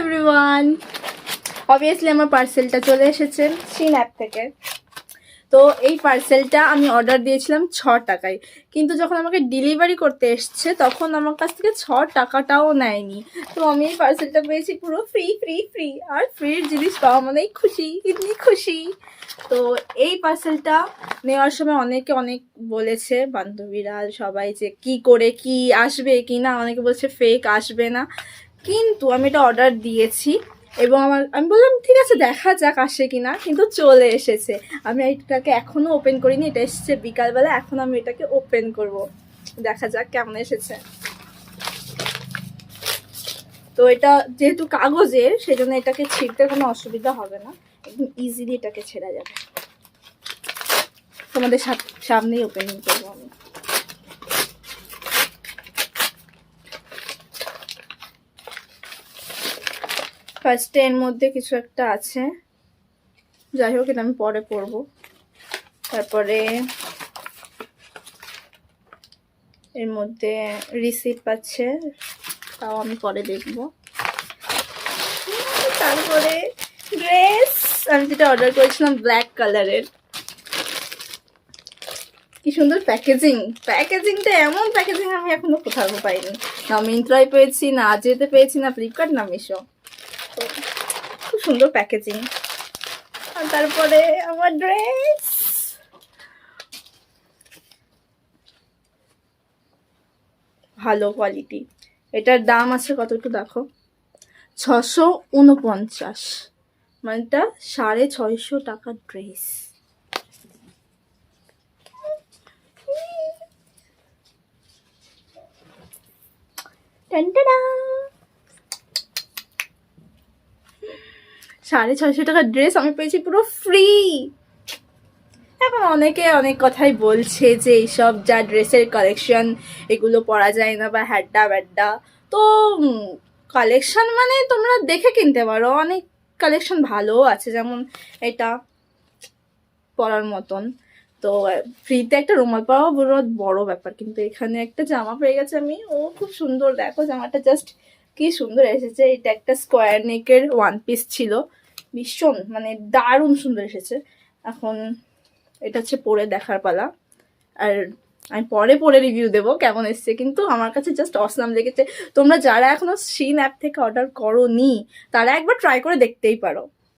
Everyone, obviously আমার পার্সেলটা চলে এসেছে শিন অ্যাপ থেকে। তো এই পার্সেলটা আমি অর্ডার দিয়েছিলাম 6 টাকায়, কিন্তু যখন আমাকে ডেলিভারি করতে এসছে তখন আমার কাছ থেকে 6 টাকাটাও নেয়নি। তো আমি এই পার্সেলটা পেয়েছি পুরো ফ্রি ফ্রি ফ্রি, আর ফ্রির জিনিস পাওয়া মানেই খুশি, ইতনি খুশি। তো এই পার্সেলটা নেওয়ার সময় অনেকে অনেক বলেছে, বান্ধবীরা সবাই, যে কি করে কি আসবে কি না। অনেকে বলছে ফেক আসবে না, কিন্তু আমি এটা অর্ডার দিয়েছি এবং আমি বললাম ঠিক আছে দেখা যাক আসে কিনা, কিন্তু চলে এসেছে। আমি এটাকে এখনো ওপেন করিনি, এটা এসেছে বিকালবেলা, এখন আমি এটাকে ওপেন করব, দেখা যাক কেমন এসেছে। তো এটা যেহেতু কাগজের, সেজন্য এটাকে ছিঁড়তে কোনো অসুবিধা হবে না, একদম ইজিলি এটাকে ছেড়া যাবে। তোমাদের সামনেই ওপেনিং করবো আমি। ফার্স্টে এর মধ্যে কিছু একটা আছে, যাই হোক এটা আমি পরে পড়বো। তারপরে এর মধ্যে রিসিপ্ট আছে, তাও আমি পরে দেখব। তারপরে ড্রেস, আমি যেটা অর্ডার করেছিলাম ব্ল্যাক কালারের। কি সুন্দর প্যাকেজিং, প্যাকেজিংটা এমন প্যাকেজিং আমি এখনো কোথাও পাইনি, না মিন্ত্রায় পেয়েছি, না যেতে পেয়েছি, না ফ্লিপকার্ট, না মিশো। তো খুব সুন্দর প্যাকেজিং। আর তারপরে আমার ড্রেস, ভালো কোয়ালিটি। এটার দাম আছে কত একটু দেখো, 649, মানে এটা 650 টাকার ড্রেস। টানটানা, 650 টাকার ড্রেস আমি পেয়েছি পুরো ফ্রি। এখন অনেকে অনেক কথাই বলছে যে এইসব যা ড্রেসের কালেকশন, এগুলো পরা যায় না বা হ্যাড্ডা ব্যাড্ডা। তো কালেকশন মানে তোমরা দেখে কিনতে পারো, অনেক কালেকশন ভালো আছে, যেমন এটা পরার মতন। তো ফ্রিতে একটা রুমাল পাওয়া বড় ব্যাপার, কিন্তু এখানে একটা জামা পেয়ে গেছে আমি, ও খুব সুন্দর। দেখো জামাটা জাস্ট কি সুন্দর এসেছে। এটা একটা স্কোয়ার নেকের ওয়ান পিস ছিল, ভীষণ মানে দারুণ সুন্দর এসেছে। এখন এটা হচ্ছে পরে দেখার পালা, আর আমি পরে পরে রিভিউ দেবো কেমন এসছে। কিন্তু আমার কাছে জাস্ট অসম লেগেছে। তোমরা যারা এখনো শিন অ্যাপ থেকে অর্ডার করোনি, তারা একবার ট্রাই করে দেখতেই পারো।